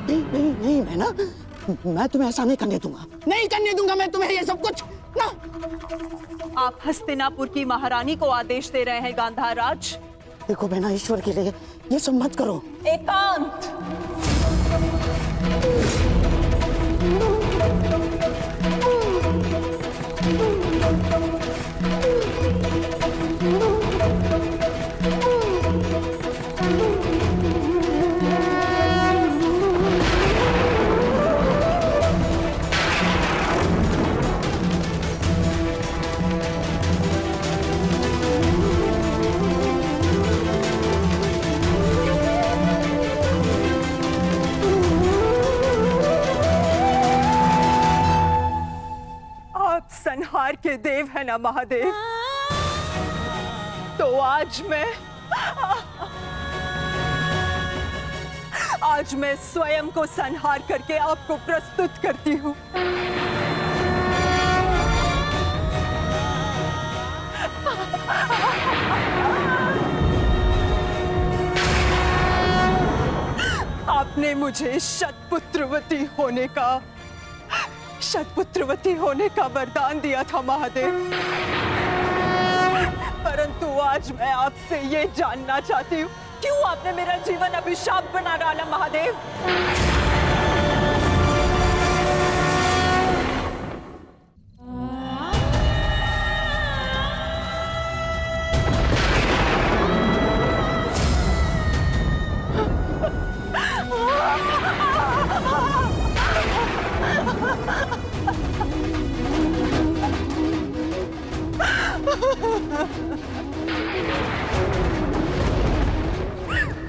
नहीं नहीं नहीं, मैं तुम्हें ऐसा नहीं करने दूंगा, नहीं करने दूंगा मैं तुम्हें ये सब कुछ ना। आप हस्तिनापुर की महारानी को आदेश दे रहे हैं गांधार राज? देखो बहना, ईश्वर के लिए ये सब मत करो। एकांत। संहार के देव है ना महादेव, तो आज मैं स्वयं को संहार करके आपको प्रस्तुत करती हूँ। आपने मुझे शतपुत्रवती होने का वरदान दिया था महादेव, परंतु आज मैं आपसे ये जानना चाहती हूँ, क्यों आपने मेरा जीवन अभिशाप बना डाला महादेव?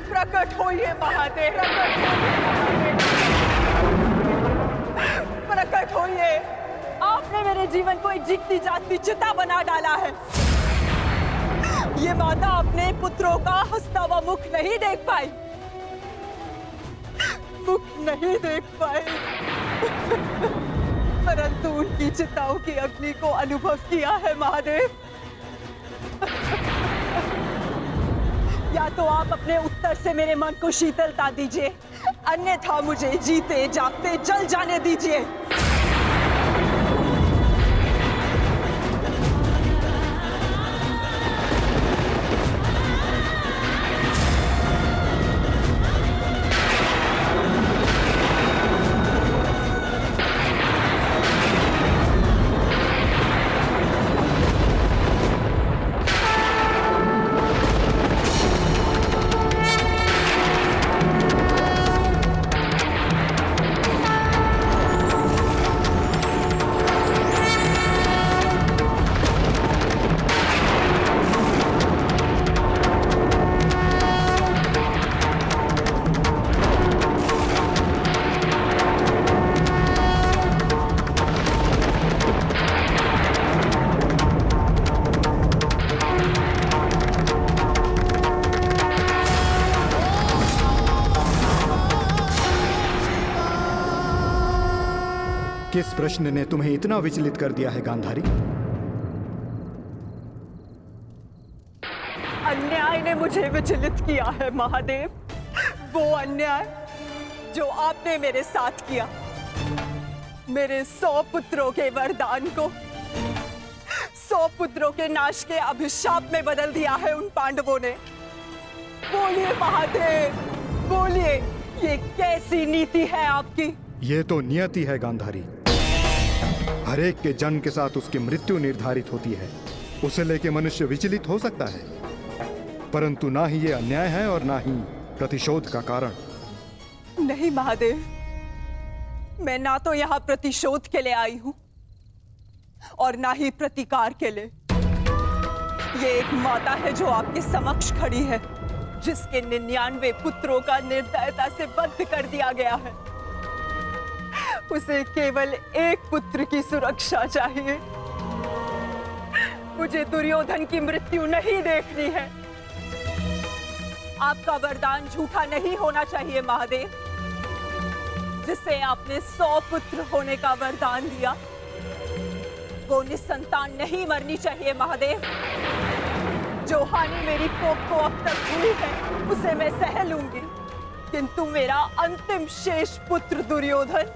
प्रकट होइए महादेव, प्रकट होइए। आपने मेरे जीवन को एक जीती जागती चिता बना डाला है। ये माता अपने पुत्रों का हंसता हुआ मुख नहीं देख पाई, परंतु उनकी चिताओं की अग्नि को अनुभव किया है महादेव। या तो आप अपने उत्तर से मेरे मन को शीतलता दीजिए, अन्यथा मुझे जीते जागते जल जाने दीजिए। किस प्रश्न ने तुम्हें इतना विचलित कर दिया है गांधारी? अन्याय ने मुझे विचलित किया है महादेव, वो अन्याय जो आपने मेरे साथ किया। मेरे 100 पुत्रों के वरदान को 100 पुत्रों के नाश के अभिशाप में बदल दिया है उन पांडवों ने। बोलिए महादेव, बोलिए, ये कैसी नीति है आपकी? ये तो नियति है गांधारी। हर एक के जन्म के साथ उसकी मृत्यु निर्धारित होती है। उसे लेके मनुष्य विचलित हो सकता है, परंतु ना ही ये अन्याय है और ना ही प्रतिशोध का कारण। नहीं महादेव, मैं ना तो यहाँ प्रतिशोध के लिए आई हूँ और ना ही प्रतिकार के लिए। ये एक माता है जो आपके समक्ष खड़ी है, जिसके 99 पुत्रों का निर्दयता से वध कर दिया गया है। उसे केवल एक पुत्र की सुरक्षा चाहिए। मुझे दुर्योधन की मृत्यु नहीं देखनी है। आपका वरदान झूठा नहीं होना चाहिए महादेव। जिसे आपने 100 पुत्र होने का वरदान दिया, वो निसंतान नहीं मरनी चाहिए महादेव। जो हानि मेरी कोख को अब तक हुई है, उसे मैं सह लूंगी, किंतु मेरा अंतिम शेष पुत्र दुर्योधन,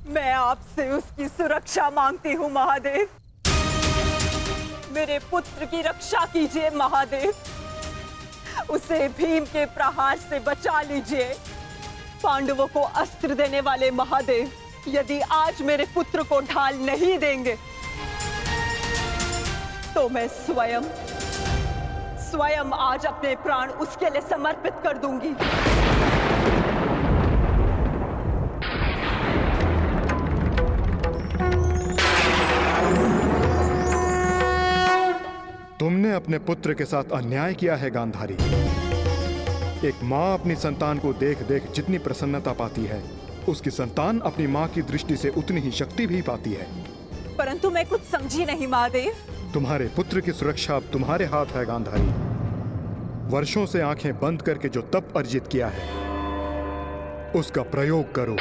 मैं आपसे उसकी सुरक्षा मांगती हूँ महादेव। मेरे पुत्र की रक्षा कीजिए महादेव, उसे भीम के प्रहार से बचा लीजिए। पांडवों को अस्त्र देने वाले महादेव, यदि आज मेरे पुत्र को ढाल नहीं देंगे तो मैं स्वयं आज अपने प्राण उसके लिए समर्पित कर दूंगी। तुमने अपने पुत्र के साथ अन्याय किया है गांधारी। एक माँ अपनी संतान को देख देख जितनी प्रसन्नता पाती है, उसकी संतान अपनी माँ की दृष्टि से उतनी ही शक्ति भी पाती है। परंतु मैं कुछ समझी नहीं महादेव। तुम्हारे पुत्र की सुरक्षा अब तुम्हारे हाथ है गांधारी। वर्षों से आंखें बंद करके जो तप अर्जित किया है, उसका प्रयोग करो।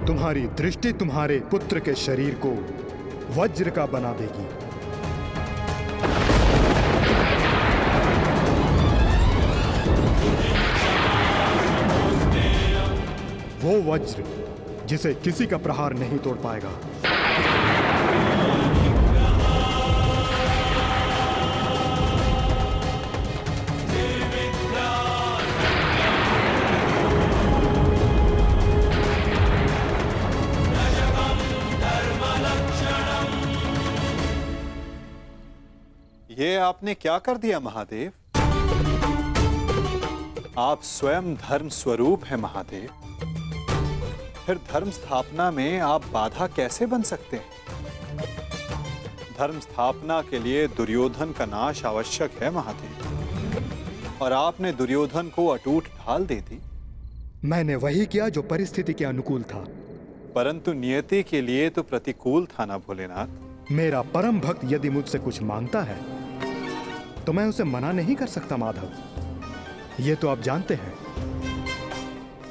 तुम्हारी दृष्टि तुम्हारे पुत्र के शरीर को वज्र का बना देगी। वो वज्र जिसे किसी का प्रहार नहीं तोड़ पाएगा। ये आपने क्या कर दिया महादेव? आप स्वयं धर्म स्वरूप हैं महादेव, फिर धर्म स्थापना में आप बाधा कैसे बन सकते हैं? धर्म स्थापना के लिए दुर्योधन का नाश आवश्यक है महादेव, और आपने दुर्योधन को अटूट ढाल दे दी। मैंने वही किया जो परिस्थिति के अनुकूल था। परंतु नियति के लिए तो प्रतिकूल था ना भोलेनाथ। मेरा परम भक्त यदि मुझसे कुछ मांगता है तो मैं उसे मना नहीं कर सकता माधव। ये तो आप जानते हैं।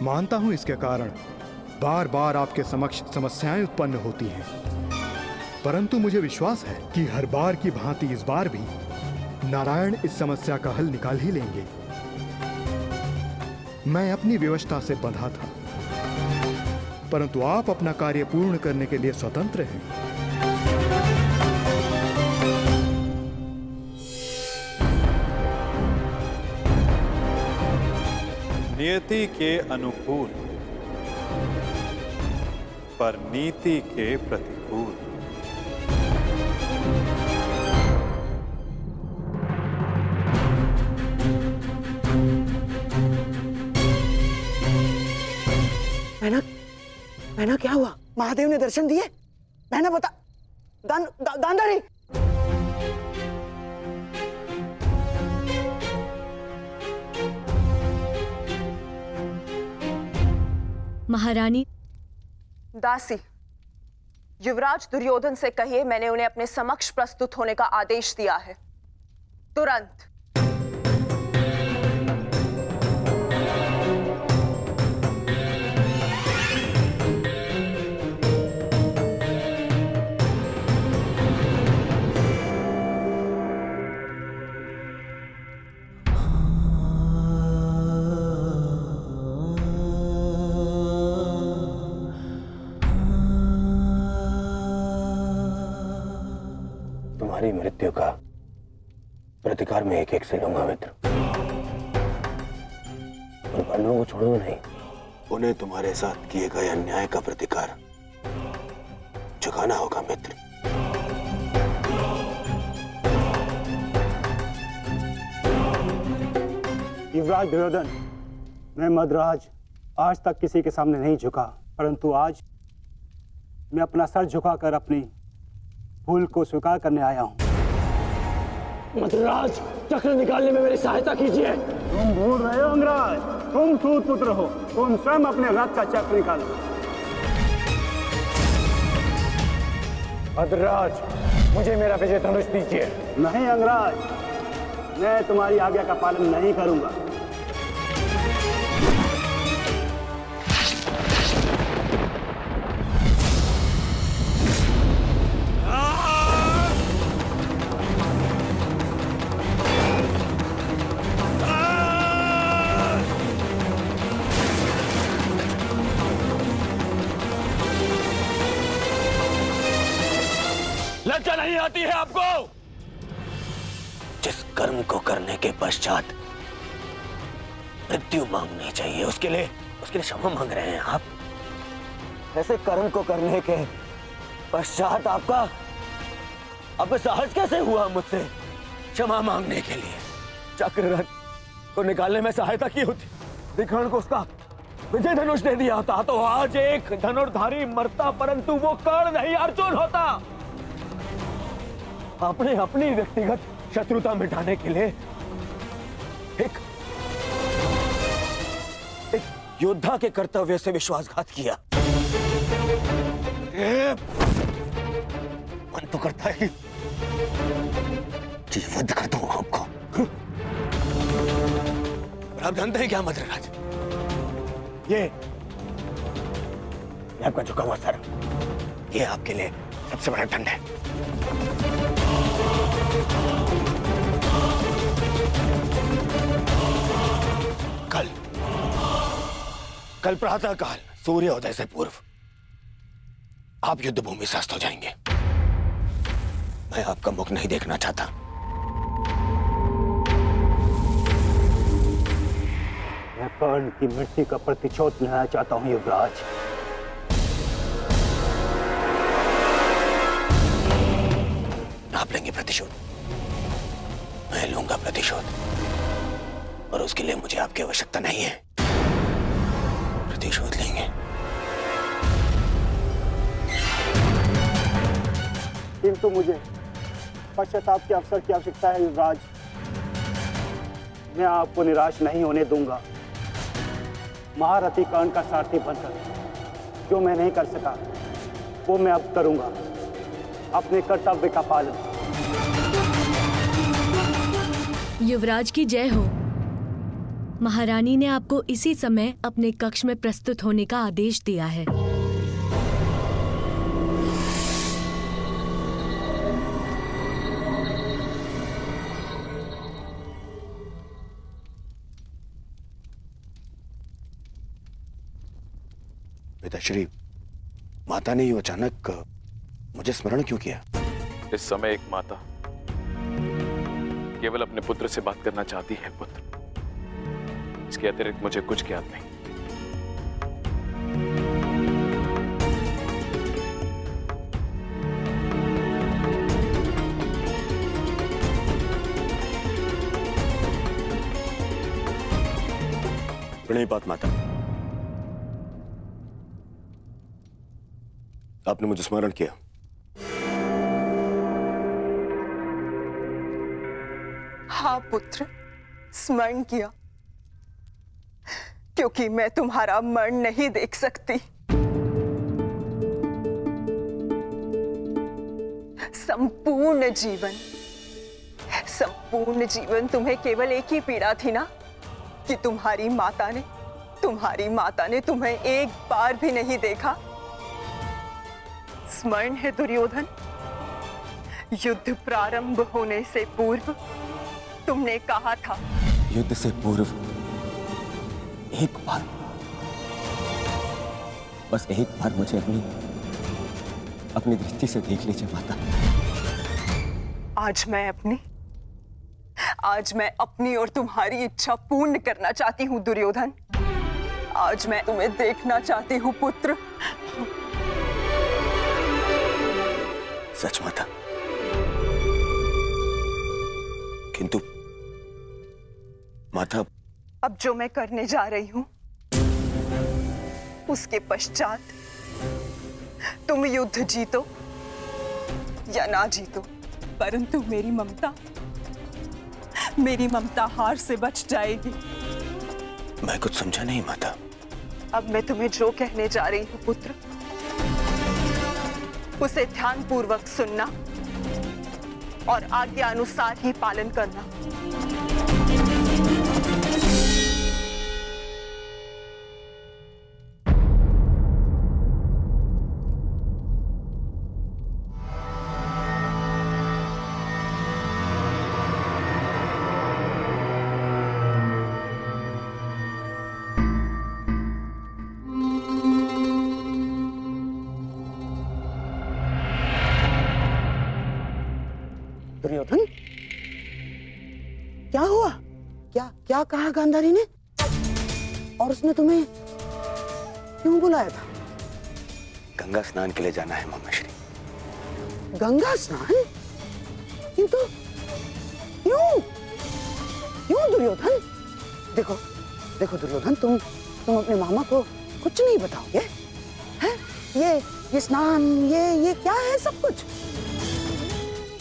मानता हूं इसके कारण बार बार आपके समक्ष समस्याएं उत्पन्न होती हैं, परंतु मुझे विश्वास है कि हर बार की भांति इस बार भी नारायण इस समस्या का हल निकाल ही लेंगे। मैं अपनी व्यवस्था से बंधा था, परंतु आप अपना कार्य पूर्ण करने के लिए स्वतंत्र हैं। नियति के अनुकूल पर नीति के प्रतिकूल। बहना क्या हुआ? महादेव ने दर्शन दिए? बहना बता। गांधारी, महारानी। दासी, युवराज दुर्योधन से कहिए मैंने उन्हें अपने समक्ष प्रस्तुत होने का आदेश दिया है, तुरंत। तुम्हारी मृत्यु का प्रतिकार मैं एक एक से लूंगा मित्र, और पांडवों को छोड़ूंगा नहीं। उन्हें तुम्हारे साथ किए गए अन्याय का प्रतिकार चुकाना होगा मित्र। युवराज दुर्योधन, मैं मद्राज आज तक किसी के सामने नहीं झुका, परंतु आज मैं अपना सर झुकाकर अपनी भूल को स्वीकार करने आया हूं। मद्राज, चक्र निकालने में मेरी सहायता कीजिए। तुम भूल रहे हो अंगराज, तुम सूत पुत्र हो, तुम स्वयं अपने रथ का चक्र निकालो। मद्राज, मुझे मेरा विजय धनुष दीजिए। नहीं अंगराज, मैं तुम्हारी आज्ञा का पालन नहीं करूंगा। आती है आपको? जिस कर्म को करने के पश्चात मृत्यु मांगनी चाहिए, उसके लिए क्षमा मांग रहे हैं आप? ऐसे कर्म को करने के पश्चात आपका साहस कैसे हुआ मुझसे क्षमा मांगने के लिए? चक्ररथ को निकालने में सहायता की होती, विकर्ण को उसका विजय धनुष दे दिया होता, तो आज एक धनुर्धारी मरता, परंतु वो कर्ण नहीं अर्जुन होता। आपने अपनी व्यक्तिगत शत्रुता मिटाने के लिए एक योद्धा के कर्तव्य से विश्वासघात किया। मन तो करता है कि वध कर दूं आपको। और आप जानते हैं क्या मद्रराज, ये आपका झुका हुआ सर, ये आपके लिए सबसे बड़ा दंड है। कल प्रातः काल सूर्योदय से पूर्व आप युद्ध भूमि से अस्त हो जाएंगे। मैं आपका मुख नहीं देखना चाहता। मैं कर्ण की मृत्यु का प्रतिशोध लेना चाहता हूं युवराज। आप लेंगे प्रतिशोध, मैं लूंगा प्रतिशोध, और उसके लिए मुझे आपकी आवश्यकता नहीं है। प्रतिशोध लेंगे। किंतु मुझे पश्चाताप के अवसर की आवश्यकता है युवराज। मैं आपको निराश नहीं होने दूंगा। महारथी कर्ण का सारथी बनकर जो मैं नहीं कर सका वो मैं अब करूंगा, अपने कर्तव्य का पालन। युवराज की जय हो। महारानी ने आपको इसी समय अपने कक्ष में प्रस्तुत होने का आदेश दिया है। पिताश्री, माता ने यूं अचानक मुझे स्मरण क्यों किया? इस समय एक माता केवल अपने पुत्र से बात करना चाहती है पुत्र, इसके अतिरिक्त मुझे कुछ ज्ञात नहीं। प्रणिपात माता, आपने मुझे स्मरण किया। हाँ पुत्र, स्मरण किया, क्योंकि मैं तुम्हारा मरण नहीं देख सकती। संपूर्ण जीवन तुम्हें केवल एक ही पीड़ा थी ना, कि तुम्हारी माता ने तुम्हें एक बार भी नहीं देखा। स्मरण है दुर्योधन, युद्ध प्रारंभ होने से पूर्व तुमने कहा था, युद्ध से पूर्व एक बार, बस एक बार मुझे अपनी दृष्टि से देख लीजिए माता। आज मैं अपनी और तुम्हारी इच्छा पूर्ण करना चाहती हूँ दुर्योधन। आज मैं तुम्हें देखना चाहती हूँ पुत्र। सच माता, किंतु माता, अब जो मैं करने जा रही हूं उसके पश्चात तुम युद्ध जीतो या ना जीतो, परंतु मेरी ममता हार से बच जाएगी। मैं कुछ समझा नहीं माता। अब मैं तुम्हें जो कहने जा रही हूं पुत्र, उसे ध्यानपूर्वक सुनना और आज्ञा अनुसार ही पालन करना। क्या कहा गांधारी ने? और उसने तुम्हें क्यों बुलाया था? गंगा स्नान के लिए जाना है मामाश्री। गंगा स्नान? किंतु क्यों? क्यों दुर्योधन? देखो देखो दुर्योधन, तुम अपने मामा को कुछ नहीं बताओगे? हैं? ये स्नान, ये क्या है सब कुछ?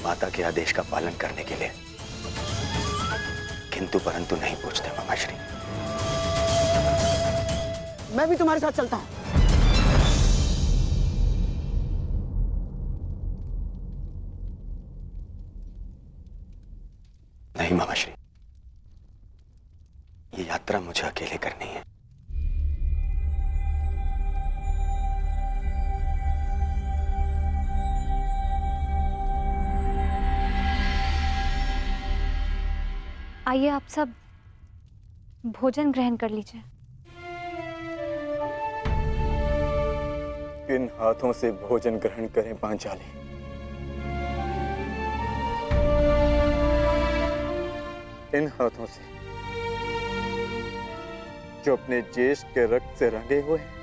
माता के आदेश का पालन करने के लिए, किंतु परंतु नहीं पूछते मामाश्री। मैं भी तुम्हारे साथ चलता हूं। नहीं मामाश्री, ये यात्रा मुझे अकेले करनी है। आइए आप सब भोजन ग्रहण कर लीजिए। किन हाथों से भोजन ग्रहण करें पांचाली? इन हाथों से जो अपने ज्येष्ठ के रक्त से रंगे हुए हैं।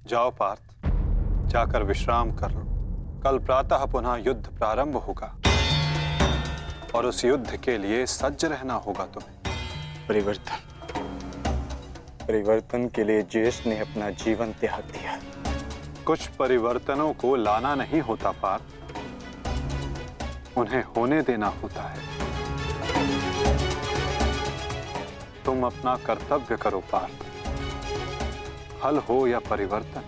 जाओ पार्थ, जाकर विश्राम कर लो। कल प्रातः पुनः युद्ध प्रारंभ होगा और उस युद्ध के लिए सज्ज रहना होगा तुम्हें। परिवर्तन के लिए ज्येष्ठ ने अपना जीवन त्याग दिया। कुछ परिवर्तनों को लाना नहीं होता पार्थ, उन्हें होने देना होता है। तुम अपना कर्तव्य करो पार्थ। फल हो या परिवर्तन,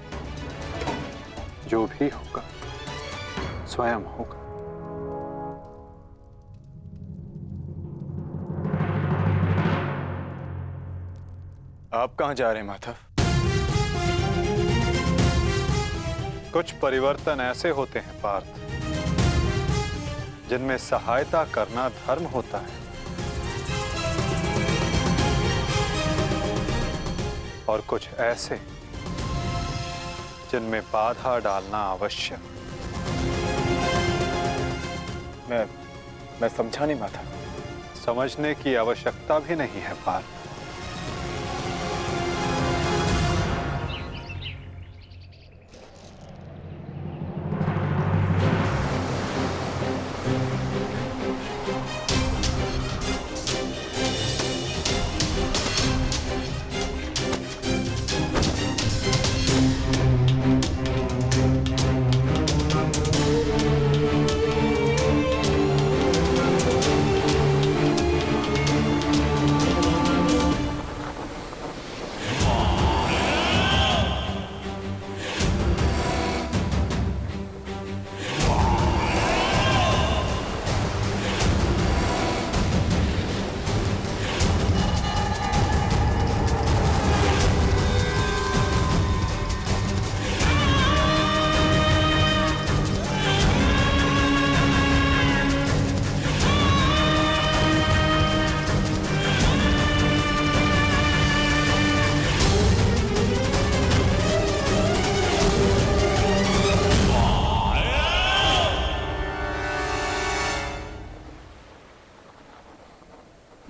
जो भी होगा स्वयं होगा। आप कहां जा रहे हैं माधव? कुछ परिवर्तन ऐसे होते हैं पार्थ, जिनमें सहायता करना धर्म होता है और कुछ ऐसे जिनमें बाधा डालना आवश्यक। मैं समझा नहीं माता। समझने की आवश्यकता भी नहीं है पार्थ।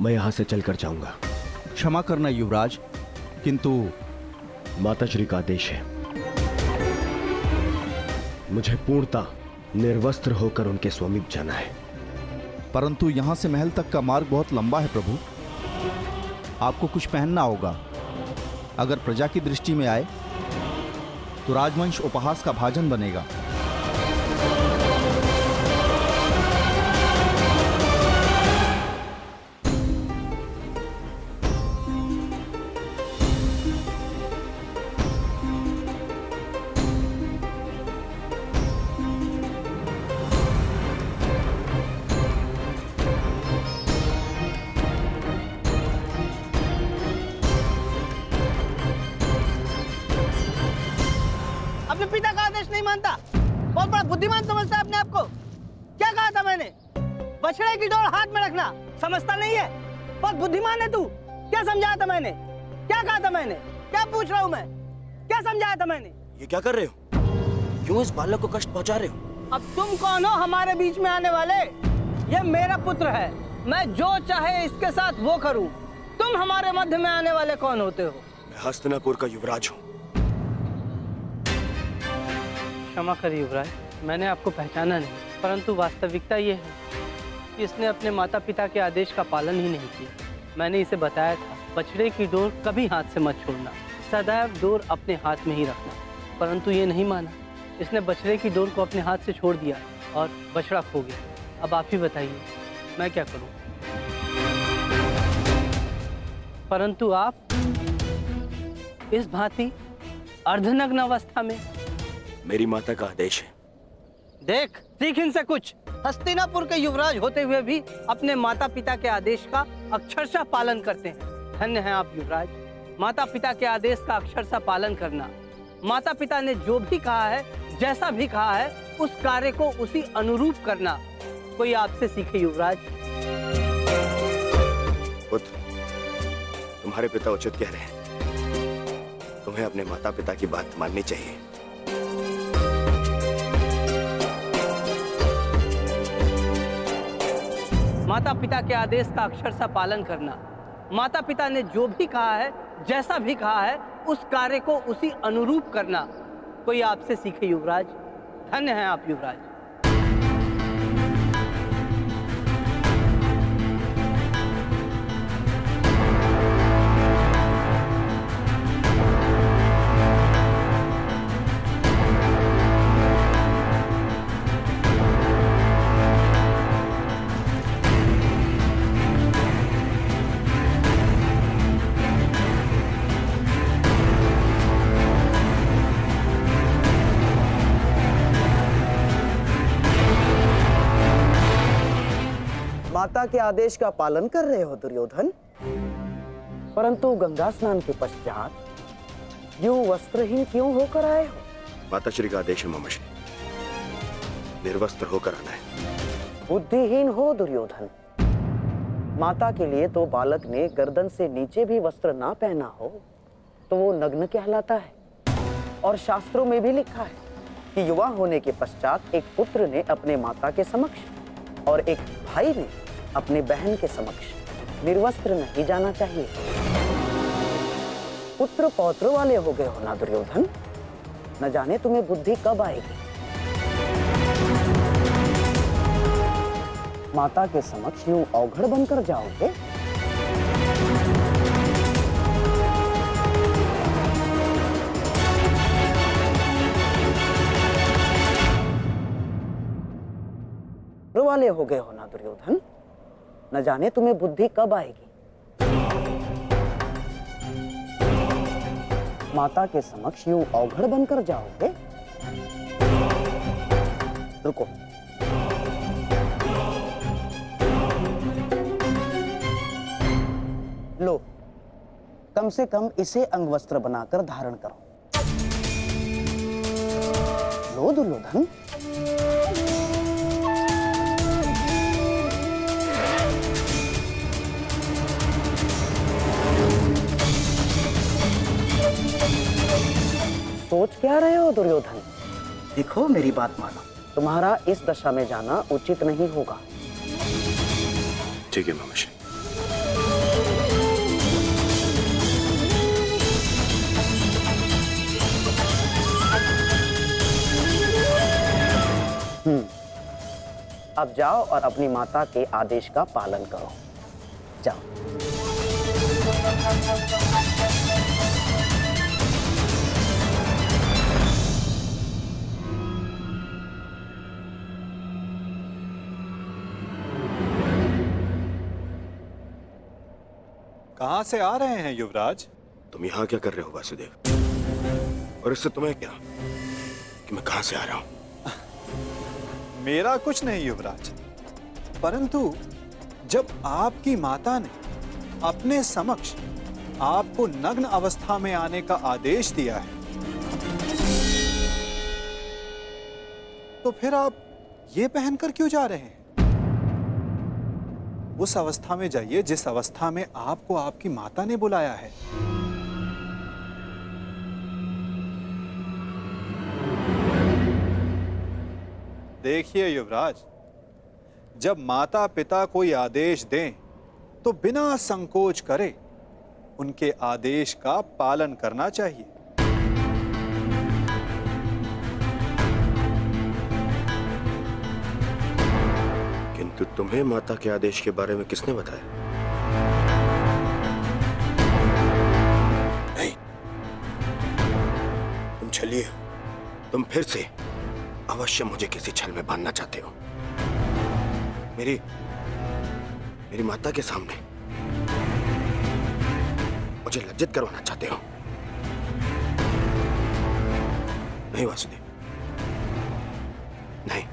मैं यहां से चलकर जाऊंगा। क्षमा करना युवराज, किंतु माताश्री का आदेश है। मुझे पूर्णतः निर्वस्त्र होकर उनके समीप जाना है। परंतु यहां से महल तक का मार्ग बहुत लंबा है प्रभु। आपको कुछ पहनना होगा। अगर प्रजा की दृष्टि में आए तो राजवंश उपहास का भाजन बनेगा। अपने पिता का आदेश नहीं मानता, बहुत बड़ा बुद्धिमान समझता है अपने आप को। क्या कहा था मैंने? बछड़े की डोर हाथ में रखना समझता नहीं है? बहुत बुद्धिमान है तू। क्या समझाया था मैंने? क्या कहा था मैंने? क्या पूछ रहा हूं मैं? क्या समझाया था मैंने? ये क्या कर रहे हो? क्यों इस बालक को कष्ट पहुंचा रहे हो? अब तुम कौन हो हमारे बीच में आने वाले? ये मेरा पुत्र है, मैं जो चाहे इसके साथ वो करूं। तुम हमारे मध्य में आने वाले कौन होते हो? मैं हस्तिनापुर का युवराज हूँ। क्षमा करिए युवराज, मैंने आपको पहचाना नहीं, परंतु वास्तविकता ये है कि इसने अपने माता पिता के आदेश का पालन ही नहीं किया। मैंने इसे बताया था, बछड़े की डोर कभी हाथ से मत छोड़ना, सदैव डोर अपने हाथ में ही रखना, परंतु ये नहीं माना। इसने बछड़े की डोर को अपने हाथ से छोड़ दिया और बछड़ा खो गया। अब आप ही बताइए मैं क्या करूं? परंतु आप इस भांति अर्धनग्न अवस्था में। मेरी माता का आदेश है। देख, सीख इनसे कुछ। हस्तिनापुर के युवराज होते हुए भी अपने माता पिता के आदेश का अक्षरशः पालन करते हैं। धन्य हैं आप युवराज। माता पिता के आदेश का अक्षरशः पालन करना, माता पिता ने जो भी कहा है, जैसा भी कहा है, उस कार्य को उसी अनुरूप करना कोई आपसे सीखे युवराज। पुत्र, तुम्हारे पिता उचित कह रहे हैं। तुम्हें अपने माता पिता की बात माननी चाहिए। माता पिता के आदेश का अक्षरशः पालन करना, माता पिता ने जो भी कहा है, जैसा भी कहा है, उस कार्य को उसी अनुरूप करना कोई आपसे सीखे युवराज। धन्य हैं आप युवराज। माता के आदेश का पालन कर रहे हो दुर्योधन, परंतु गंगा स्नान के पश्चात यूं वस्त्रहीन क्यों होकर आए हो? माता श्री का आदेश है मामाश्री, निर्वस्त्र होकर आना है। बुद्धिहीन हो दुर्योधन। माता के लिए तो बालक ने गर्दन से नीचे भी वस्त्र ना पहना हो तो वो नग्न कहलाता है। और शास्त्रों में भी लिखा है कि युवा होने के पश्चात एक पुत्र ने अपने माता के समक्ष और एक भाई ने अपने बहन के समक्ष निर्वस्त्र नहीं जाना चाहिए। पुत्र पौत्र वाले हो गए हो ना दुर्योधन, न जाने तुम्हें बुद्धि कब आएगी। माता के समक्ष यूं अवघड़ बनकर जाओगे? वाले हो गए हो ना दुर्योधन, न जाने तुम्हें बुद्धि कब आएगी। माता के समक्ष यूं अवघड़ बनकर जाओगे? रुको, लो, कम से कम इसे अंगवस्त्र बनाकर धारण करो। लो दुर्योधन। सोच क्या रहे हो दुर्योधन? देखो, मेरी बात मानो, तुम्हारा इस दशा में जाना उचित नहीं होगा। ठीक है मामाश्री। अब जाओ और अपनी माता के आदेश का पालन करो। जाओ। कहां से आ रहे हैं युवराज? तुम यहाँ क्या कर रहे हो वासुदेव? और इससे तुम्हें क्या कि मैं कहां से आ रहा हूं? मेरा कुछ नहीं युवराज, परंतु जब आपकी माता ने अपने समक्ष आपको नग्न अवस्था में आने का आदेश दिया है, तो फिर आप ये पहनकर क्यों जा रहे हैं? उस अवस्था में जाइए जिस अवस्था में आपको आपकी माता ने बुलाया है। देखिए युवराज, जब माता पिता कोई आदेश दें तो बिना संकोच करे उनके आदेश का पालन करना चाहिए। किंतु तुम्हें माता के आदेश के बारे में किसने बताया? नहीं, तुम छलिए हो। तुम फिर से अवश्य मुझे किसी छल में बांधना चाहते हो। मेरी माता के सामने मुझे लज्जित करवाना चाहते हो। नहीं वासुदेव, नहीं,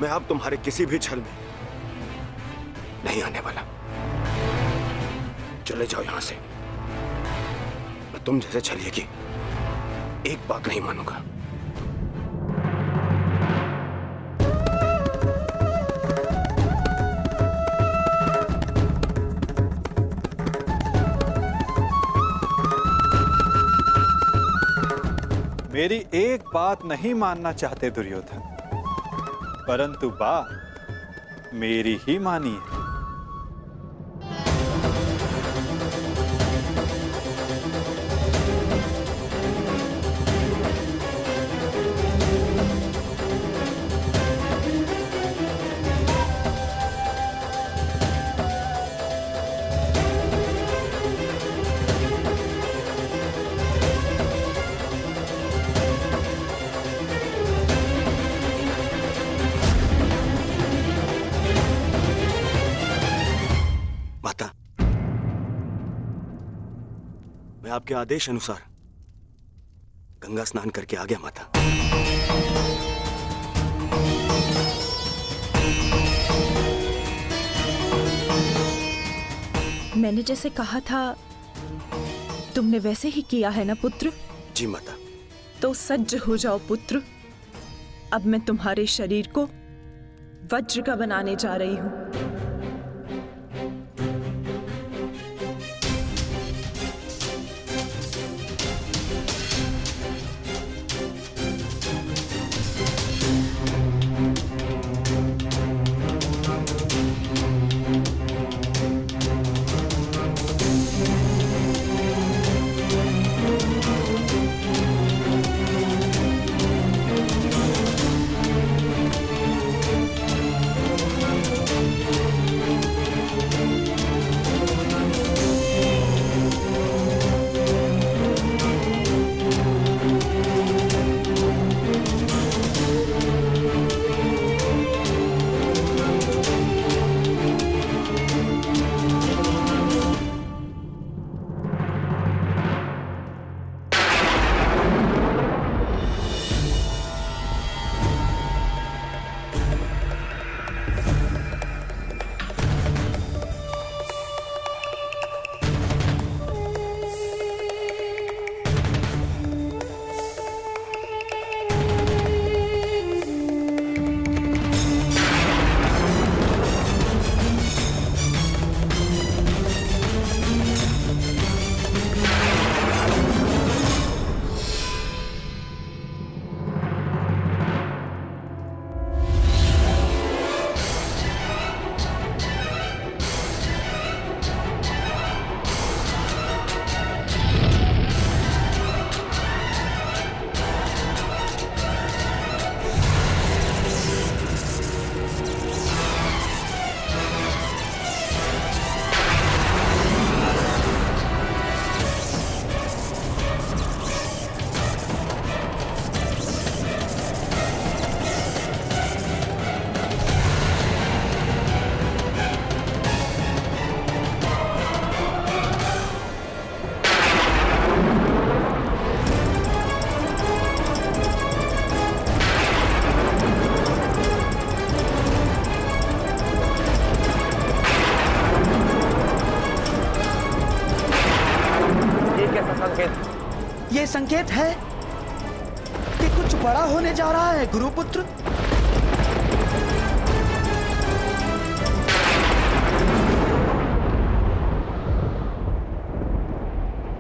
मैं अब तुम्हारे किसी भी छल में नहीं आने वाला। चले जाओ यहां से। मैं तुम जैसे छलिए की एक बात नहीं मानूंगा। मेरी एक बात नहीं मानना चाहते दुर्योधन, परंतु बात मेरी ही मानिए। मैं आपके आदेश अनुसार गंगा स्नान करके आ गया माता। मैंने जैसे कहा था तुमने वैसे ही किया है ना पुत्र? जी माता। तो सज्ज हो जाओ पुत्र। अब मैं तुम्हारे शरीर को वज्र का बनाने जा रही हूं। ये संकेत है कि कुछ बड़ा होने जा रहा है गुरुपुत्र।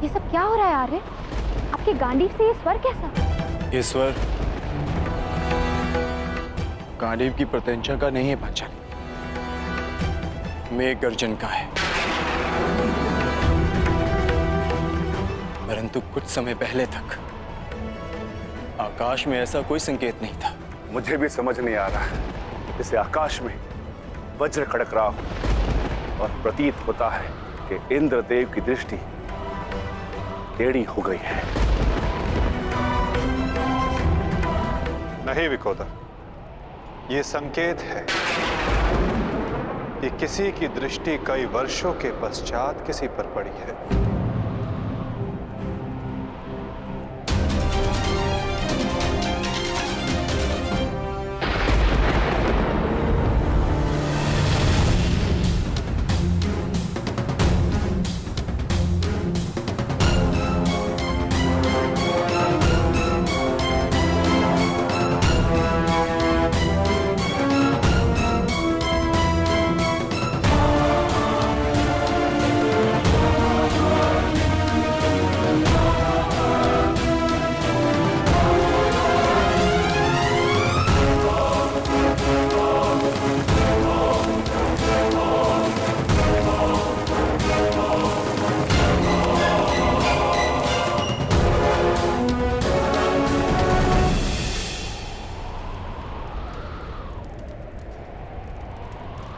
ये सब क्या हो रहा है आर्य? आपके गांडीव से ये स्वर कैसा? ये स्वर गांडीव की प्रत्यंचा का नहीं है पांचाली, मेघ गर्जन का है। परंतु कुछ समय पहले तक आकाश में ऐसा कोई संकेत नहीं था। मुझे भी समझ नहीं आ रहा है, जैसे आकाश में वज्र खड़क रहा हो और प्रतीत होता है कि इंद्रदेव की दृष्टि टेढ़ी हो गई है। नहीं विकोदर, ये संकेत है कि किसी की दृष्टि कई वर्षों के पश्चात किसी पर पड़ी है।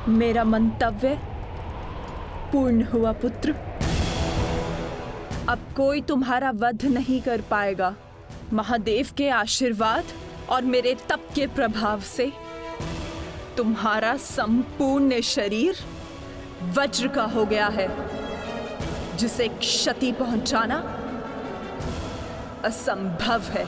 मेरा मंतव्य पूर्ण हुआ पुत्र। अब कोई तुम्हारा वध नहीं कर पाएगा। महादेव के आशीर्वाद और मेरे तप के प्रभाव से तुम्हारा संपूर्ण शरीर वज्र का हो गया है, जिसे क्षति पहुंचाना असंभव है।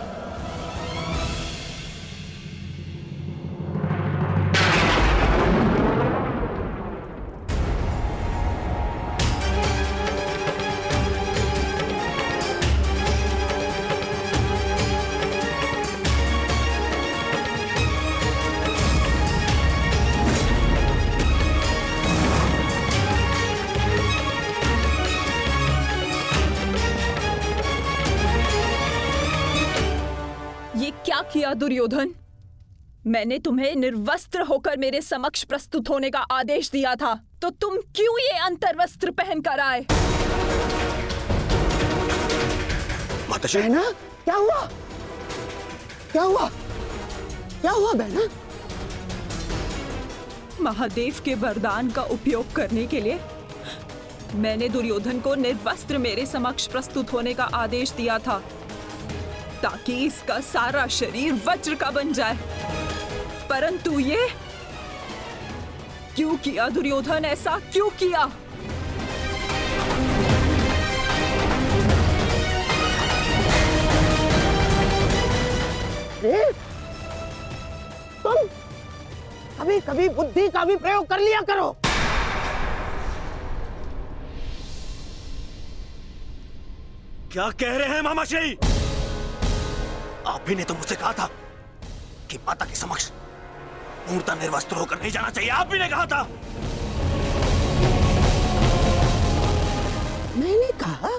क्या किया दुर्योधन? मैंने तुम्हें निर्वस्त्र होकर मेरे समक्ष प्रस्तुत होने का आदेश दिया था, तो तुम क्यों ये अंतर्वस्त्र पहन कर आए? माताश्री, बहना, क्या हुआ? क्या हुआ? क्या हुआ बहना? महादेव के वरदान का उपयोग करने के लिए मैंने दुर्योधन को निर्वस्त्र मेरे समक्ष प्रस्तुत होने का आदेश दिया था, ताकि इसका सारा शरीर वज्र का बन जाए। परंतु ये क्यों किया दुर्योधन? ऐसा क्यों किया? तुम कभी कभी बुद्धि का भी प्रयोग कर लिया करो। क्या कह रहे हैं मामाश्री? आप ही ने तो मुझसे कहा था कि माता के समक्ष पूर्णतः निर्वस्त्र होकर नहीं जाना चाहिए। आप ही ने कहा था। मैंने कहा?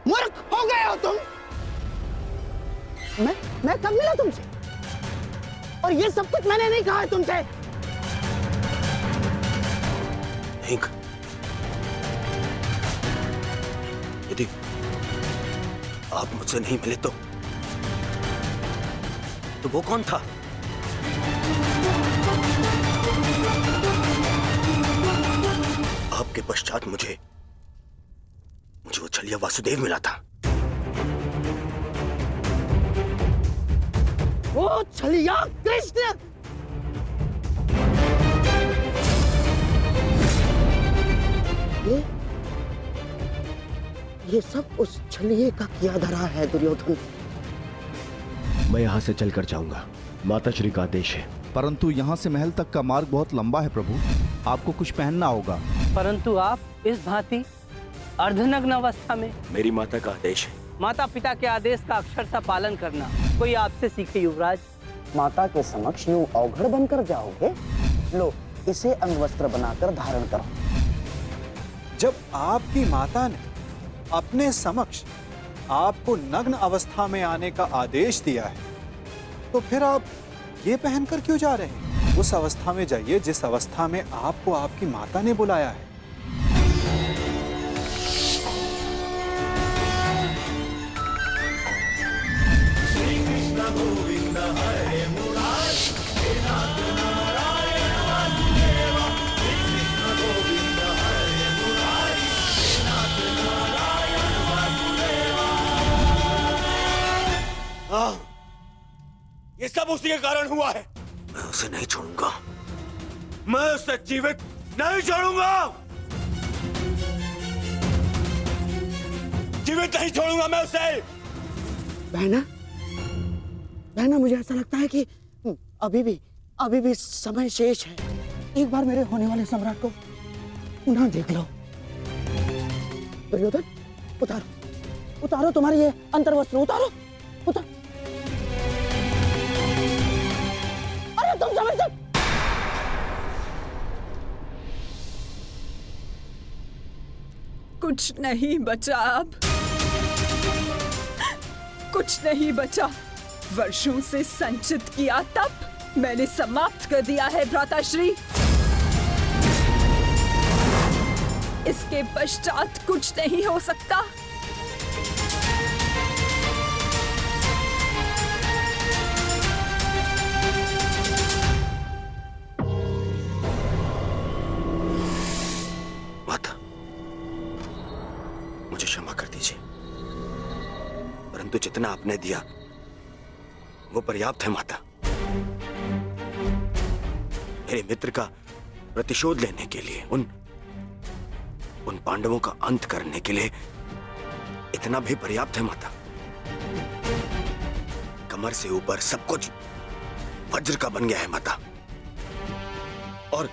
मूर्ख हो गए हो तुम। मैं कब मिला तुमसे? और ये सब कुछ मैंने नहीं कहा है तुमसे। नहीं, यदि आप मुझसे नहीं मिले तो वो कौन था? आपके पश्चात मुझे वो छलिया वासुदेव मिला था। वो छलिया कृष्ण। ये सब उस छलिए का किया धरा है दुर्योधन। मैं यहाँ से चलकर जाऊंगा, माताश्री का आदेश है। परंतु यहाँ से महल तक का मार्ग बहुत लंबा है प्रभु, आपको कुछ पहनना होगा। परंतु आप इस भांति अर्धनग्न अवस्था में? मेरी माता का आदेश है। माता पिता के आदेश का अक्षरशः पालन करना कोई आपसे सीखे युवराज। माता के समक्ष यूं अवघड़ बनकर जाओगे? लो, इसे अंगवस्त्र बनाकर धारण करो। जब आपकी माता ने अपने समक्ष आपको नग्न अवस्था में आने का आदेश दिया है, तो फिर आप ये पहनकर क्यों जा रहे हैं? उस अवस्था में जाइए जिस अवस्था में आपको आपकी माता ने बुलाया है। हाँ, ये सब उसी के कारण हुआ है। मैं उसे नहीं छोड़ूंगा, मैं उसे जीवित नहीं छोड़ूंगा, जीवित नहीं छोड़ूंगा मैं उसे। बहना, बहना, मुझे ऐसा लगता है कि अभी भी समय शेष है। एक बार मेरे होने वाले सम्राट को पुनः देख लो। दुर्योधन, उतारो तुम्हारी ये अंतर्वस्त्र, उतारो। अरे तुम समझ सकते, कुछ नहीं बचा अब, कुछ नहीं बचा। वर्षों से संचित किया तप मैंने समाप्त कर दिया है भ्राताश्री। इसके पश्चात कुछ नहीं हो सकता। माता, मुझे क्षमा कर दीजिए, परंतु जितना आपने दिया वो पर्याप्त है माता। मेरे मित्र का प्रतिशोध लेने के लिए, उन पांडवों का अंत करने के लिए इतना भी पर्याप्त है माता। कमर से ऊपर सब कुछ वज्र का बन गया है माता, और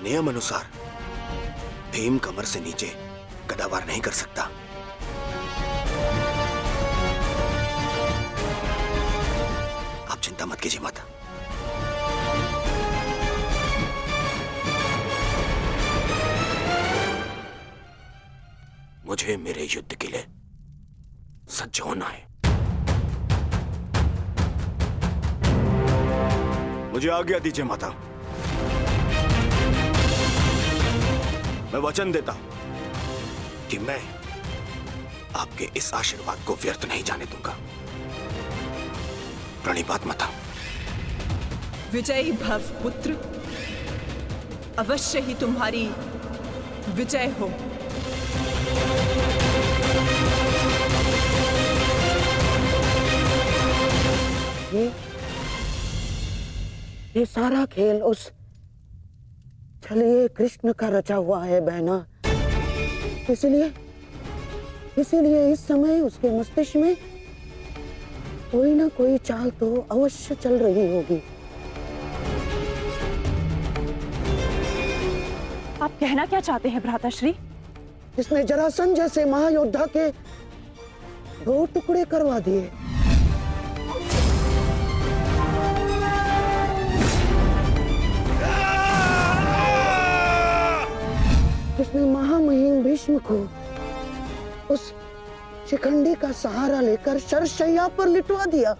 नियम अनुसार भीम कमर से नीचे गदावार नहीं कर सकता। आप चिंता मत कीजिए माता। मुझे मेरे युद्ध के लिए सज्ज होना है। मुझे आज्ञा दीजिए माता। मैं वचन देता हूं कि मैं आपके इस आशीर्वाद को व्यर्थ नहीं जाने दूंगा। प्रणिपात माता। विजयी भव पुत्र, अवश्य ही तुम्हारी विजय हो। ये सारा खेल उस छलिए कृष्ण का रचा हुआ है बहना। इसीलिए इस समय उसके मस्तिष्क में कोई ना कोई चाल तो अवश्य चल रही होगी। आप कहना क्या चाहते हैं भ्राताश्री? जिसने जरासंध जैसे महायोद्धा के 2 टुकड़े करवा दिए, जिसने महामहिम भीष्म को उस शिखंडी का सहारा लेकर शरशैया पर लिटवा दिया,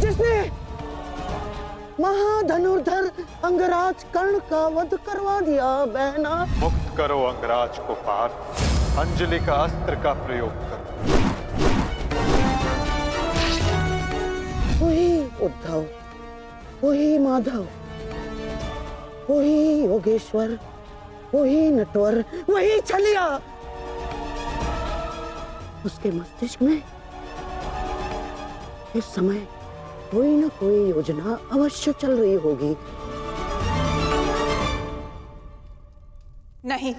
जिसने महाधनुर्धर अंगराज कर्ण का वध करवा दिया बहना। मुक्त करो अंगराज को पार्थ, अंजलि का अस्त्र का प्रयोग करो। वही उद्धव, वही माधव, वही योगेश्वर, वही नटवर, वही छलिया। उसके मस्तिष्क में इस समय कोई ना कोई योजना अवश्य चल रही होगी। नहीं,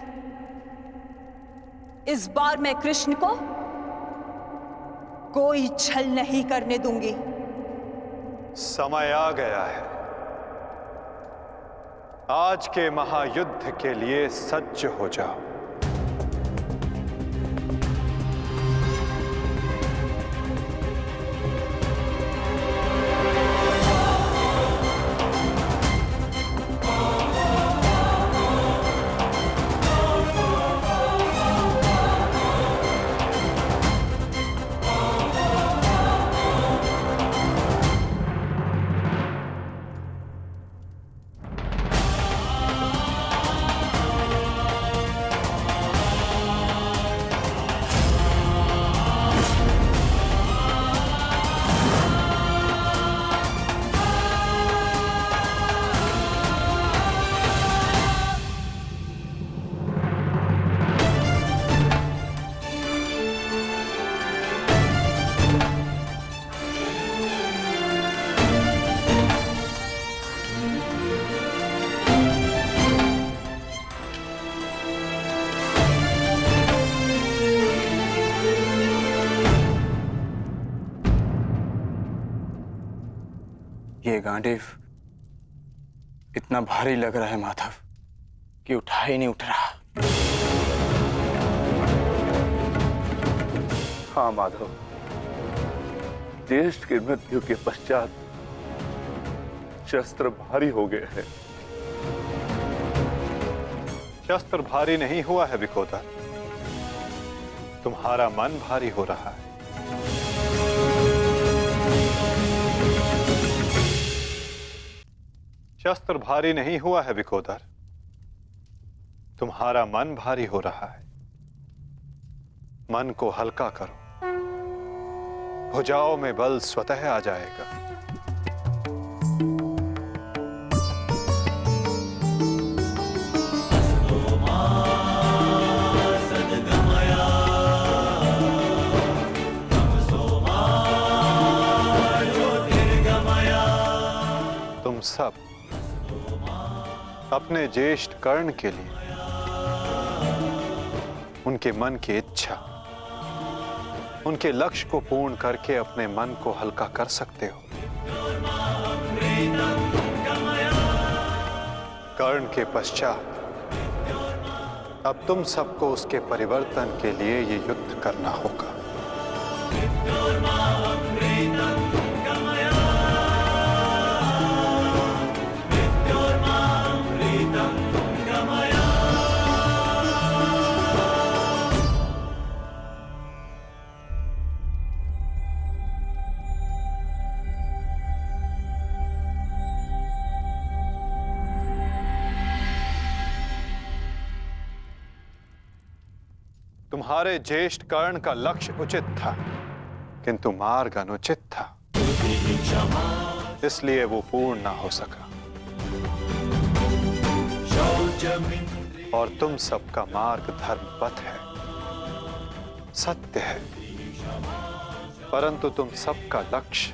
इस बार मैं कृष्ण को कोई छल नहीं करने दूंगी। समय आ गया है। आज के महायुद्ध के लिए सज्ज हो जाओ। ये गांडीव इतना भारी लग रहा है माधव कि उठा ही नहीं उठ रहा। हाँ माधव, ज्येष्ठ की मृत्यु के पश्चात शस्त्र भारी हो गए हैं। शस्त्र भारी नहीं हुआ है विकोदर, तुम्हारा मन भारी हो रहा है। शस्त्र भारी नहीं हुआ है विकोदर, तुम्हारा मन भारी हो रहा है। मन को हल्का करो, भुजाओं में बल स्वतः आ जाएगा। तुम सब अपने ज्येष्ठ कर्ण के लिए उनके मन की इच्छा, उनके लक्ष्य को पूर्ण करके अपने मन को हल्का कर सकते हो। कर्ण के पश्चात अब तुम सबको उसके परिवर्तन के लिए ये युद्ध करना होगा। तुम्हारे ज्येष्ठ कर्ण का लक्ष्य उचित था, किंतु मार्ग अनुचित था, इसलिए वो पूर्ण ना हो सका। और तुम सबका मार्ग धर्मपथ है, सत्य है, परंतु तुम सबका लक्ष्य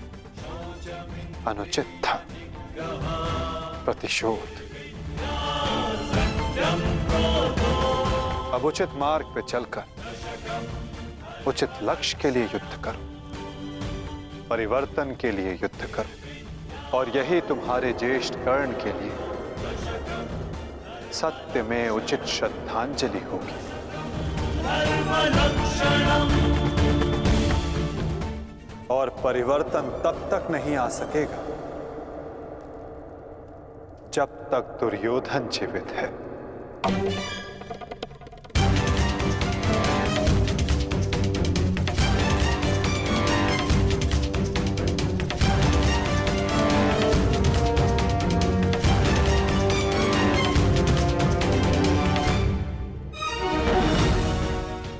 अनुचित था, प्रतिशोध। अब उचित मार्ग पे चलकर उचित लक्ष्य के लिए युद्ध करो, परिवर्तन के लिए युद्ध करो, और यही तुम्हारे ज्येष्ठ कर्ण के लिए सत्य में उचित श्रद्धांजलि होगी। और परिवर्तन तब तक नहीं आ सकेगा जब तक दुर्योधन जीवित है।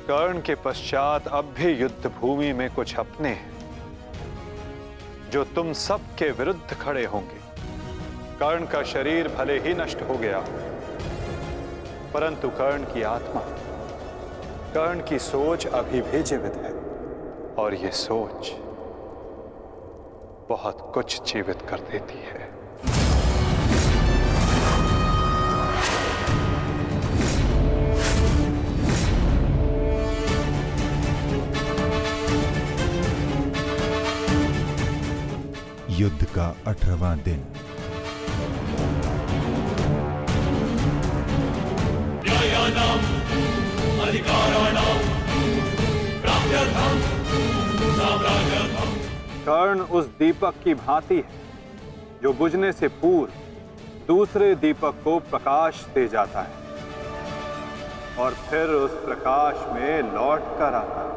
कर्ण के पश्चात अब भी युद्ध भूमि में कुछ अपने हैं जो तुम सब के विरुद्ध खड़े होंगे। कर्ण का शरीर भले ही नष्ट हो गया, परंतु कर्ण की आत्मा, कर्ण की सोच अभी भी जीवित है, और ये सोच बहुत कुछ जीवित कर देती है। युद्ध का 18वां दिन। कर्ण उस दीपक की भांति है जो बुझने से पूर्व दूसरे दीपक को प्रकाश दे जाता है और फिर उस प्रकाश में लौट कर आता है।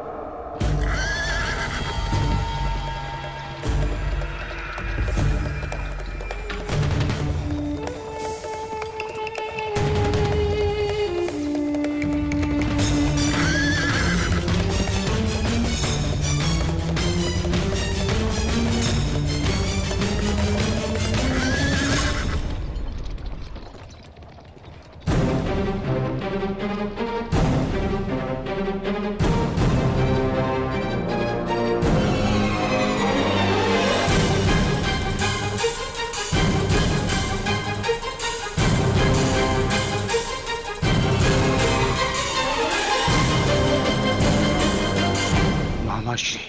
श्री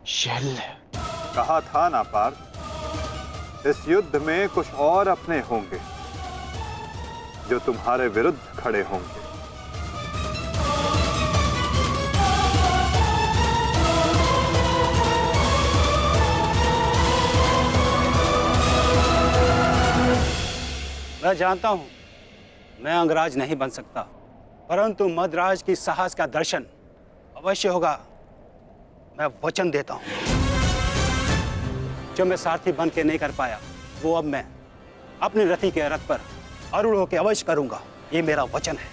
शल्य। कहा था ना पार्थ, इस युद्ध में कुछ और अपने होंगे जो तुम्हारे विरुद्ध खड़े होंगे। मैं जानता हूं मैं अंगराज नहीं बन सकता, परंतु मद्राज की साहस का दर्शन अवश्य होगा। मैं वचन देता हूं जो मैं सारथी बन के नहीं कर पाया वो अब मैं अपने रथी के रथ पर आरूढ़ होकर अवश्य करूंगा। ये मेरा वचन है।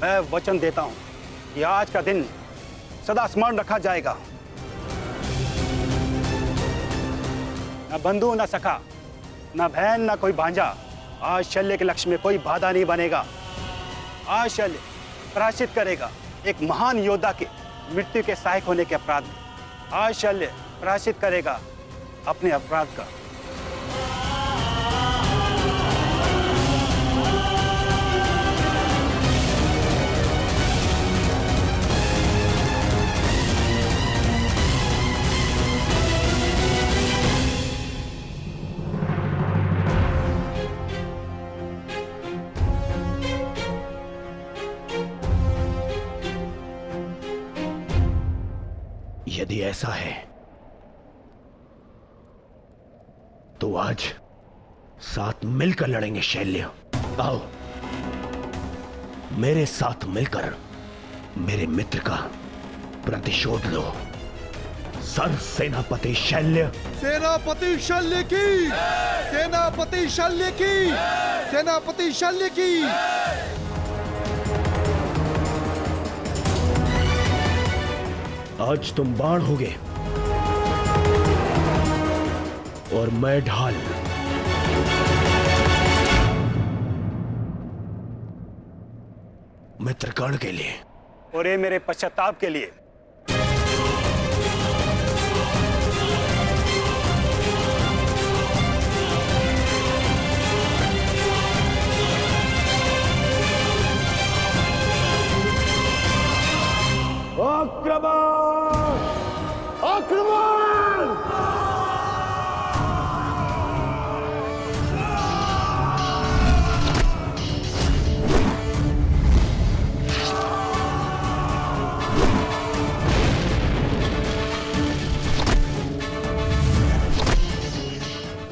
मैं वचन देता हूं कि आज का दिन सदा स्मरण रखा जाएगा। न बंधु न सखा, न बहन न कोई भांजा, आज शल्य के लक्ष्य में कोई बाधा नहीं बनेगा। आज शल्य प्रायश्चित करेगा एक महान योद्धा के मृत्यु के सहायक होने के अपराध में। आज शल्य प्रायश्चित करेगा अपने अपराध का। यदि ऐसा है तो आज साथ मिलकर लड़ेंगे शैल्य। आओ मेरे साथ मिलकर मेरे मित्र का प्रतिशोध लो। सर सेनापति शैल्य। सेनापति शल्य की, सेनापति शल्य की, सेनापति शल्य की। आज तुम बाण होगे और मैं ढाल। मित्रगण के लिए और ये मेरे पश्चाताप के लिए। आक्रमण! आक्रमण!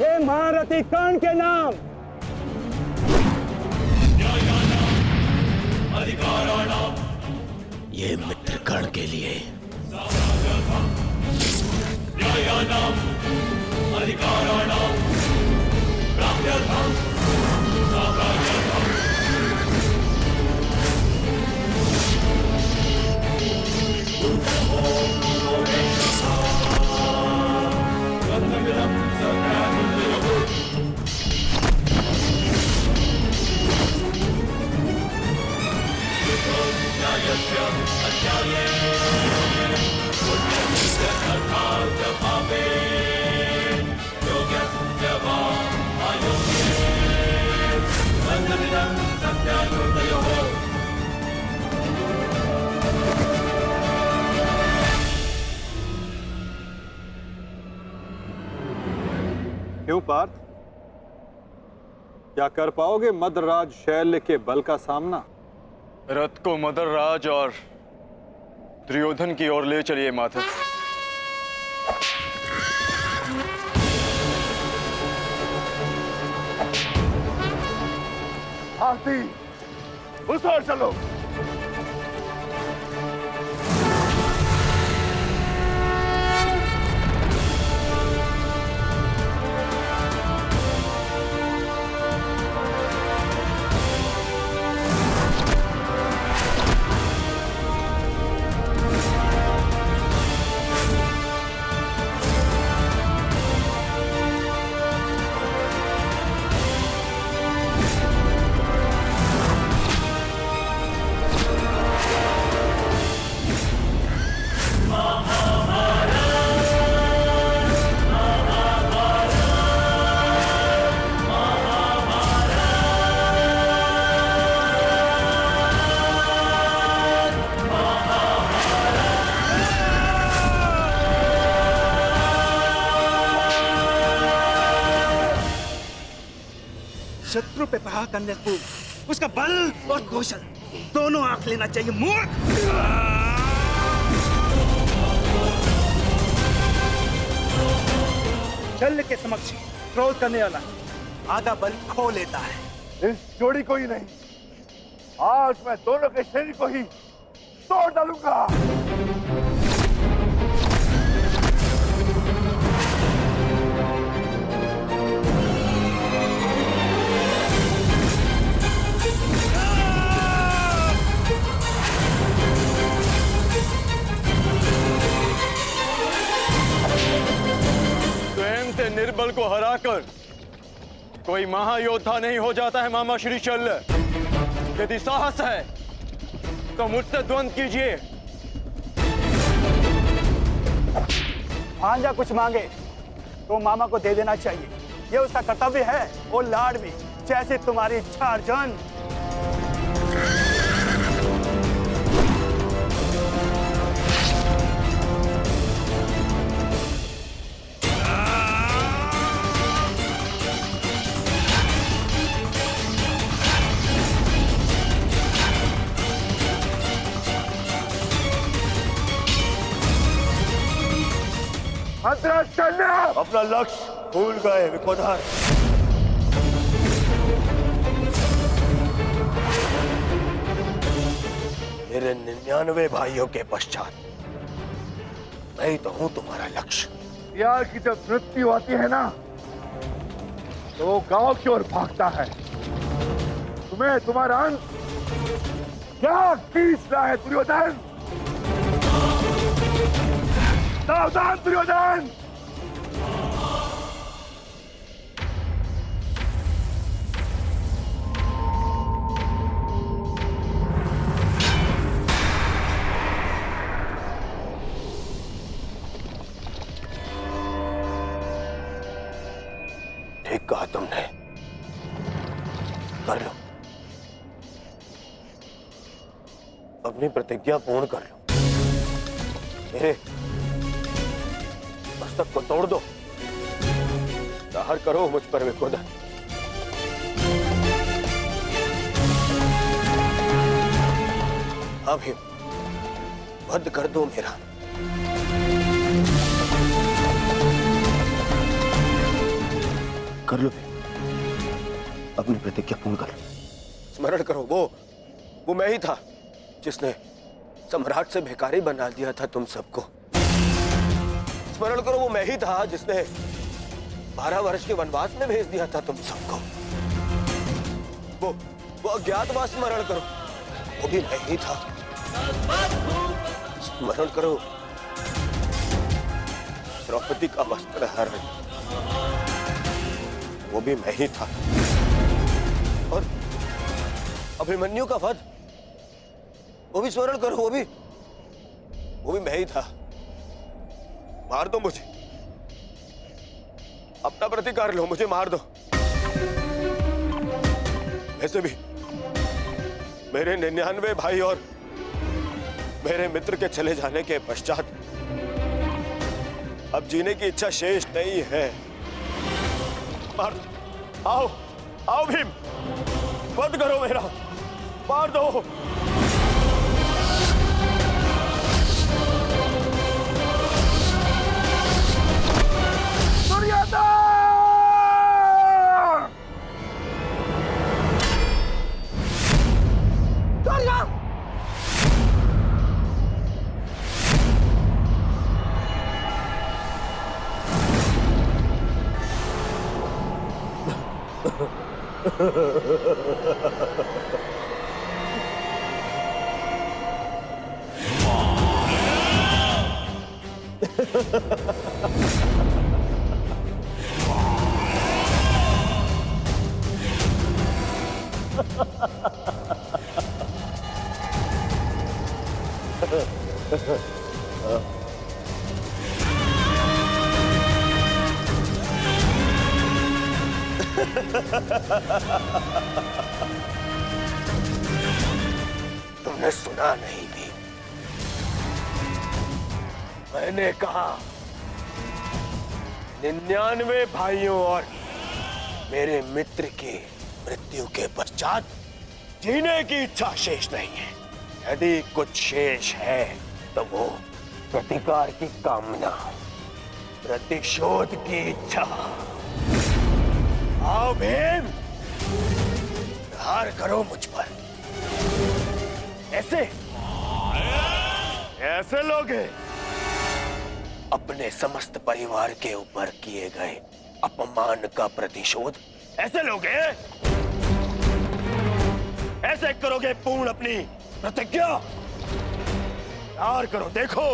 ये महारथी कर्ण के नाम। ये मित्रगण के लिए। क्यों पार्थ, क्या कर पाओगे मद्रराज शैल्य के बल का सामना? रथ को मद्रराज और दुर्योधन की ओर ले चलिए माधव। हाथी उस ओर चलो। पे प्रहार करने से पूर्व उसका बल और कौशल दोनों आंख लेना चाहिए, मूर्ख। शल्य के समक्ष क्रोध करने वाला आधा बल खो लेता है। इस जोड़ी को ही नहीं, आज मैं दोनों के शरीर को ही तोड़ डालूंगा। स्वयं से निर्बल को हराकर कोई महायोद्धा नहीं हो जाता है मामा श्री शल्य। यदि साहस है तो मुझसे द्वंद्व कीजिए। भांजा कुछ मांगे तो मामा को दे देना चाहिए, ये उसका कर्तव्य है। और लाड भी, जैसे तुम्हारी इच्छा अर्जुन। अपना लक्ष्य भूल गए विकोधर। मेरे 99 भाइयों के पश्चात मैं तो हूं तुम्हारा लक्ष्य। प्यार की जब मृत्यु आती है ना, तो वो गांव की ओर भागता है। तुम्हें तुम्हारा अंत क्या खींच रहा है दुर्योधन? सावधान दुर्योधन! ठीक कहा तुमने, कर लो, अपनी प्रतिज्ञा पूर्ण कर लो। मेरे मस्तक को तोड़ दो, दाहर करो मुझ पर विकोधर। अभी वध कर दो मेरा। कर लो, अपनी प्रतिज्ञा पूर्ण कर लो। स्मरण करो, वो मैं ही था जिसने सम्राट से भिखारी बना दिया था तुम सबको। स्मरण करो, वो मैं ही था जिसने 12 वर्ष के वनवास में भेज दिया था तुम सबको। वो अज्ञातवास स्मरण करो, वो भी मैं ही था। स्मरण करो, द्रौपदी का वस्त्रहरण, वो भी मैं ही था। और अभिमन्यु का वध, वो भी स्मरण करो, वो भी मैं ही था। मार दो मुझे, अपना प्रतिकार लो, मुझे मार दो। ऐसे भी मेरे 99 भाई और मेरे मित्र के चले जाने के पश्चात अब जीने की इच्छा शेष नहीं है। मार दो, आओ भीम, वध करो मेरा, मार दो। तुमने सुना नहीं भी, मैंने कहा 99 भाइयों और मेरे मित्र के मृत्यु के पश्चात जीने की इच्छा शेष नहीं है। यदि कुछ शेष है तो वो प्रतिकार की कामना, प्रतिशोध की इच्छा। आओ भीम, प्रहार करो मुझ पर। ऐसे ऐसे लोग अपने समस्त परिवार के ऊपर किए गए अपमान का प्रतिशोध ऐसे लोग ऐसे करोगे पूर्ण अपनी प्रतिज्ञा। यार करो, देखो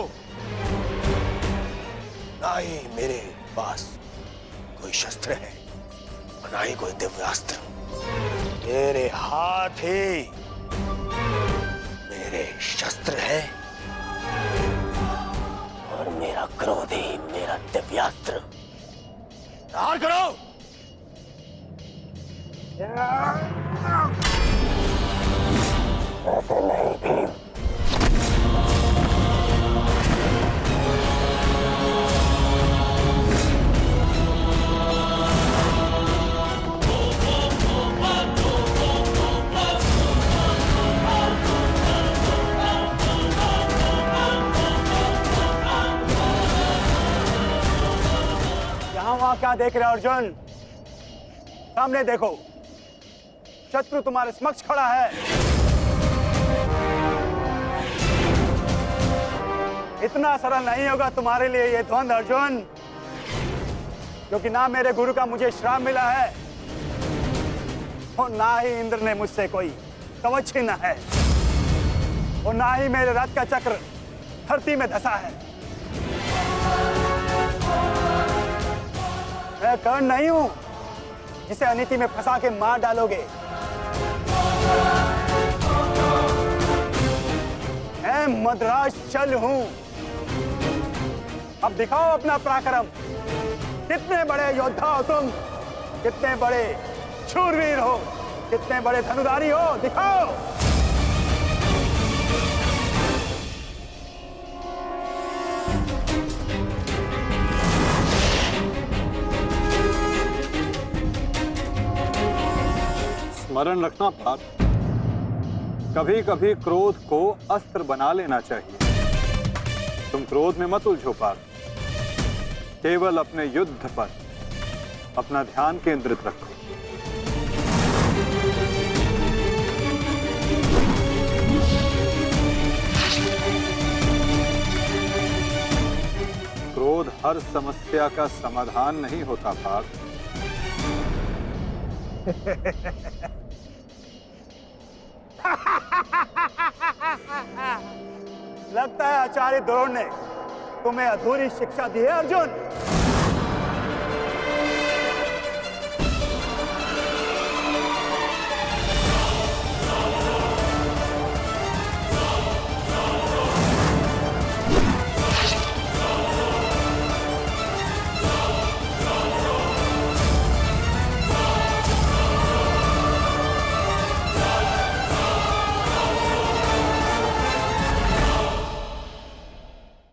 ना ही मेरे पास कोई शस्त्र है और ना ही कोई दिव्यास्त्र। मेरे हाथ ही मेरे शस्त्र है और मेरा क्रोध ही मेरा दिव्यास्त्र। यार करो। ऐसे नहीं भीम। यहाँ वहां क्या देख रहे हो अर्जुन? सामने देखो, शत्रु तुम्हारे समक्ष खड़ा है। इतना सरल नहीं होगा तुम्हारे लिए ये द्वंद अर्जुन, क्योंकि ना मेरे गुरु का मुझे श्राप मिला है और ना ही इंद्र ने मुझसे कोई कवच छीना है और ना ही मेरे रथ का चक्र धरती में धंसा है। मैं कर्ण नहीं हूं जिसे अनीति में फंसा के मार डालोगे। मैं मद्राज चल हूं। अब दिखाओ अपना पराक्रम। कितने बड़े योद्धा हो तुम, कितने बड़े शूरवीर हो, कितने बड़े धनुधारी हो, दिखाओ। स्मरण रखना पार्थ, कभी कभी क्रोध को अस्त्र बना लेना चाहिए। तुम क्रोध में मत उलझो पार्थ, केवल अपने युद्ध पर अपना ध्यान केंद्रित रखो। क्रोध हर समस्या का समाधान नहीं होता पार्थ। लगता है आचार्य द्रोण ने तुम्हें अधूरी शिक्षा दी है अर्जुन।